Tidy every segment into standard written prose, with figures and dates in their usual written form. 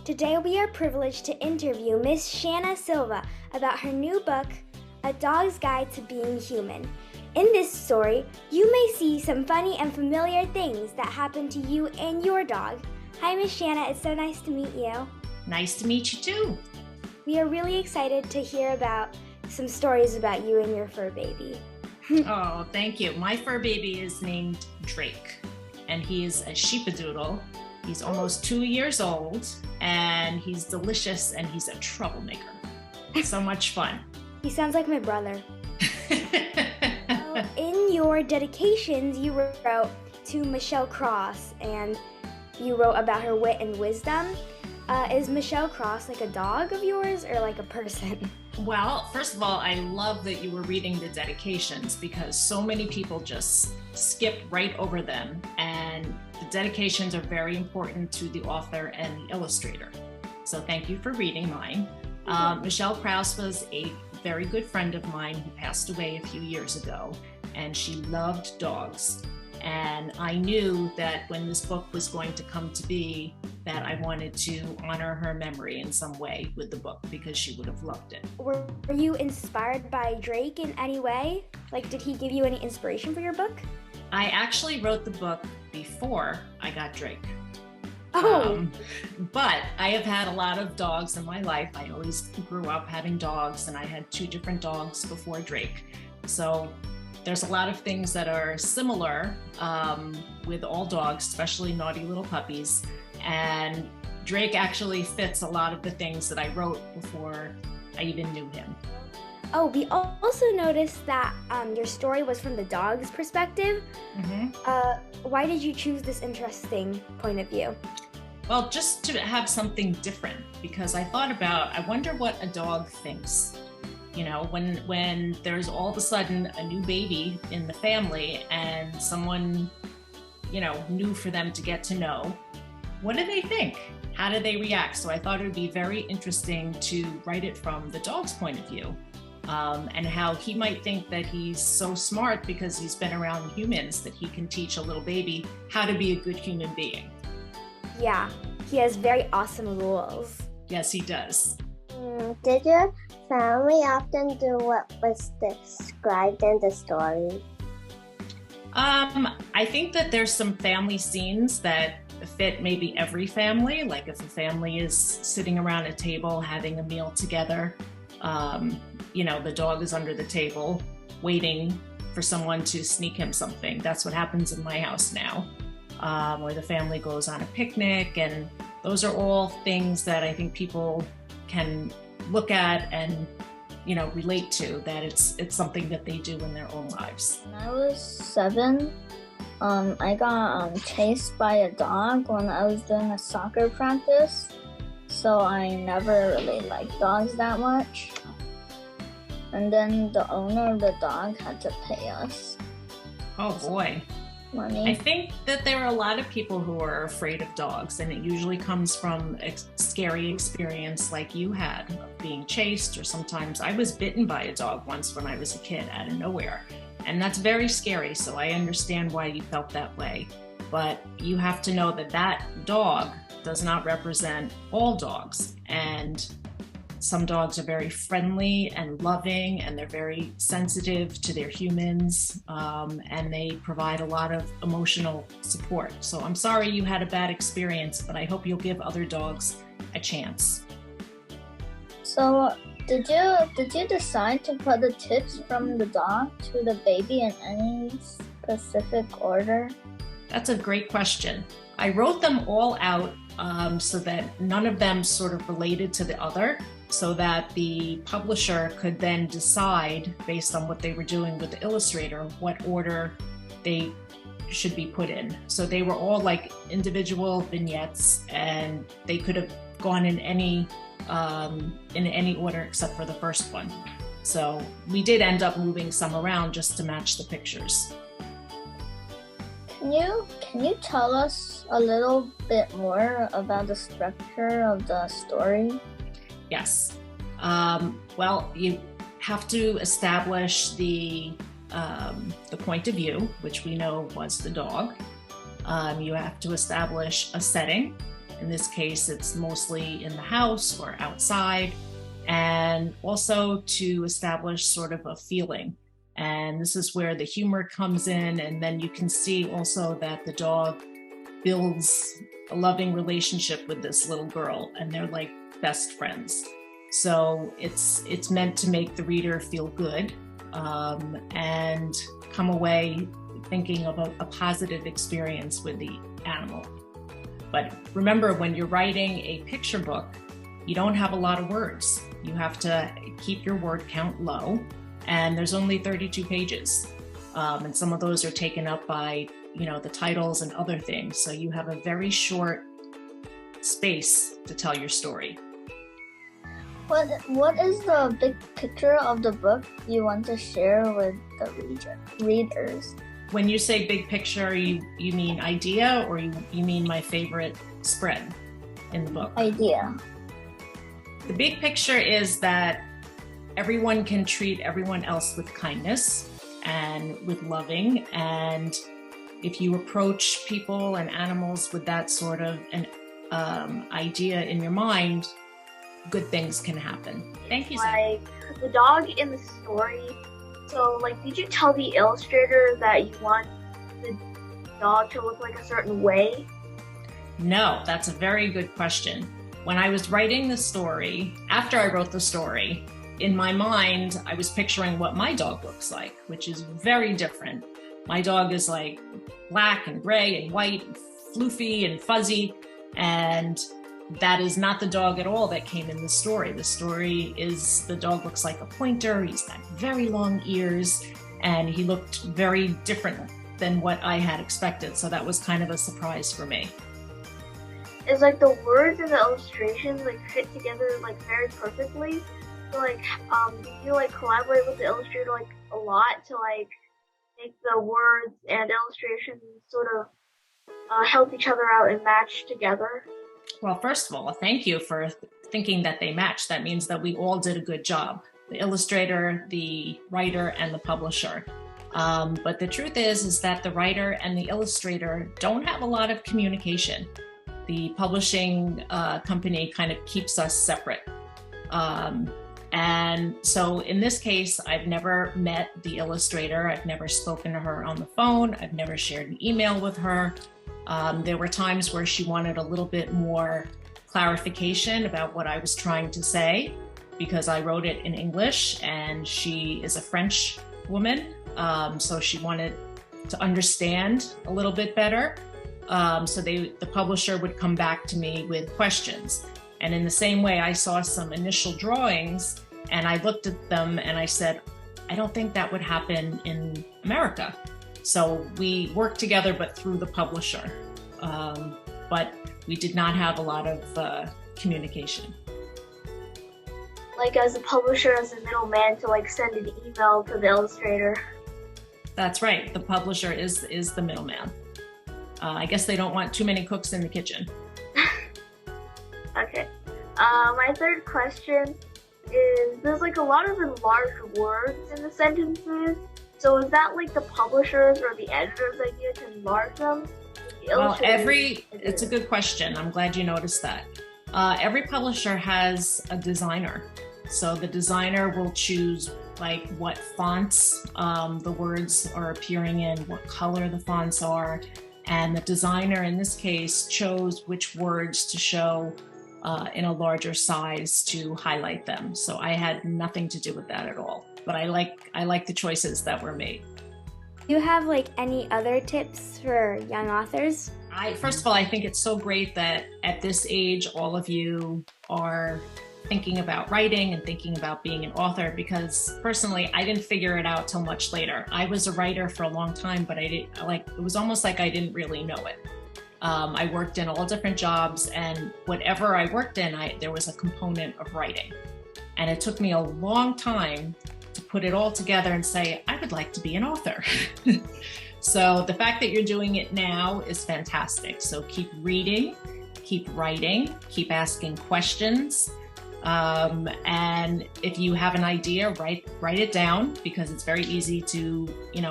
Today we are privileged to interview Miss Shanna Silva about her new book, A Dog's Guide to Being Human. In this story, you may see some funny and familiar things that happen to you and your dog. Hi, Miss Shanna. It's so nice to meet you. Nice to meet you too. We are really excited to hear about some stories about you and your fur baby. Oh, thank you. My fur baby is named Drake, and he is a sheepadoodle. He's almost 2 years old, and he's delicious, and he's a troublemaker. So much fun. He sounds like my brother. In your dedications, you wrote to Michelle Krause, and you wrote about her wit and wisdom. Is Michelle Krause like a dog of yours or like a person? Well, first of all, I love that you were reading the dedications because so many people just skip right over them, and the dedications are very important to the author and the illustrator. So thank you for reading mine. Michelle Krause was a very good friend of mine who passed away a few years ago, and she loved dogs. And I knew that when this book was going to come to be, that I wanted to honor her memory in some way with the book because she would have loved it. Were you inspired by Drake in any way? Like, did he give you any inspiration for your book? I actually wrote the book before I got Drake. But I have had a lot of dogs in my life. I always grew up having dogs, and I had 2 different dogs before Drake. So there's a lot of things that are similar with all dogs, especially naughty little puppies. And Drake actually fits a lot of the things that I wrote before I even knew him. Oh, we also noticed that your story was from the dog's perspective. Why did you choose this interesting point of view? Well, just to have something different, because I thought about, I wonder what a dog thinks. You know, when there's all of a sudden a new baby in the family and someone, new for them to get to know, what do they think? How do they react? So I thought it would be very interesting to write it from the dog's point of view, and how he might think that he's so smart because he's been around humans that he can teach a little baby how to be a good human being. Yeah, he has very awesome rules. Yes, he does. Did your family often do what was described in the story? I think that there's some family scenes that fit maybe every family. Like if a family is sitting around a table having a meal together, the dog is under the table waiting for someone to sneak him something. That's what happens in my house now. Or the family goes on a picnic, and those are all things that I think people can look at and relate to, that it's something that they do in their own lives. When I was 7, I got chased by a dog when I was doing a soccer practice, so I never really liked dogs that much. And then the owner of the dog had to pay us. Oh boy. Money. I think that there are a lot of people who are afraid of dogs, and it usually comes from a scary experience like you had of being chased, or sometimes I was bitten by a dog once when I was a kid out of nowhere. And that's very scary, so I understand why you felt that way. But you have to know that that dog does not represent all dogs. And some dogs are very friendly and loving, and they're very sensitive to their humans, and they provide a lot of emotional support. So I'm sorry you had a bad experience, but I hope you'll give other dogs a chance. So did you decide to put the tips from the dog to the baby in any specific order? That's a great question. I wrote them all out so that none of them sort of related to the other, so that the publisher could then decide, based on what they were doing with the illustrator, what order they should be put in. So they were all like individual vignettes, and they could have gone in any order except for the first one. So we did end up moving some around just to match the pictures. Can you tell us a little bit more about the structure of the story? Yes. Well, you have to establish the point of view, which we know was the dog. You have to establish a setting. In this case, it's mostly in the house or outside, and also to establish sort of a feeling. And this is where the humor comes in, and then you can see also that the dog builds a loving relationship with this little girl, and they're like best friends. So it's meant to make the reader feel good and come away thinking of a positive experience with the animal. But remember, when you're writing a picture book, you don't have a lot of words. You have to keep your word count low, and there's only 32 pages. And some of those are taken up by, the titles and other things. So you have a very short space to tell your story. What is the big picture of the book you want to share with the readers? When you say big picture, you mean idea, or you mean my favorite spread in the book? Idea. The big picture is that everyone can treat everyone else with kindness and with loving. And if you approach people and animals with that sort of an idea in your mind, good things can happen. Thank you, Zach. Like the dog in the story. So, did you tell the illustrator that you want the dog to look like a certain way? No, that's a very good question. When I was writing the story, after I wrote the story, in my mind, I was picturing what my dog looks like, which is very different. My dog is like black and gray and white and floofy and fuzzy, and that is not the dog at all that came in the story. The story is the dog looks like a pointer. He's got very long ears, and he looked very different than what I had expected. So that was kind of a surprise for me. Is the words and the illustrations fit together very perfectly? So did you collaborate with the illustrator a lot to make the words and illustrations sort of help each other out and match together? Well, first of all, thank you for thinking that they match. That means that we all did a good job. The illustrator, the writer, and the publisher. But the truth is that the writer and the illustrator don't have a lot of communication. The publishing company kind of keeps us separate. And so in this case, I've never met the illustrator. I've never spoken to her on the phone. I've never shared an email with her. There were times where she wanted a little bit more clarification about what I was trying to say, because I wrote it in English and she is a French woman. So she wanted to understand a little bit better. So the publisher would come back to me with questions. And in the same way, I saw some initial drawings and I looked at them and I said, I don't think that would happen in America. So we worked together, but through the publisher. But we did not have a lot of communication. As a publisher, as a middleman to send an email to the illustrator. That's right. The publisher is the middleman. I guess they don't want too many cooks in the kitchen. Okay. My third question is, there's a lot of enlarged words in the sentences. So is that the publisher's or the editor's idea to enlarge them? Well, it's a good question. I'm glad you noticed that. Every publisher has a designer. So the designer will choose what fonts the words are appearing in, what color the fonts are. And the designer in this case chose which words to show in a larger size to highlight them. So I had nothing to do with that at all. But I like the choices that were made. Do you have any other tips for young authors? First of all, I think it's so great that at this age, all of you are thinking about writing and thinking about being an author, because personally, I didn't figure it out till much later. I was a writer for a long time, but it was almost like I didn't really know it. I worked in all different jobs, and whatever I worked in, there was a component of writing. And it took me a long time to put it all together and say, I would like to be an author. So the fact that you're doing it now is fantastic. So keep reading, keep writing, keep asking questions. And if you have an idea, write it down, because it's very easy to,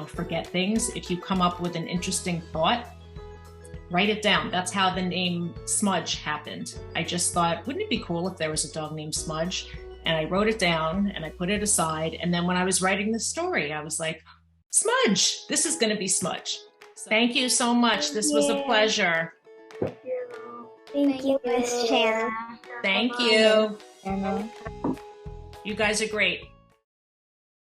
forget things. If you come up with an interesting thought, write it down. That's how the name Smudge happened. I just thought, wouldn't it be cool if there was a dog named Smudge? And I wrote it down and I put it aside. And then when I was writing the story, I was like, Smudge, this is going to be Smudge. So thank you so much. This was a pleasure. Thank you, Miss Shanna. Thank you. Anna. You guys are great.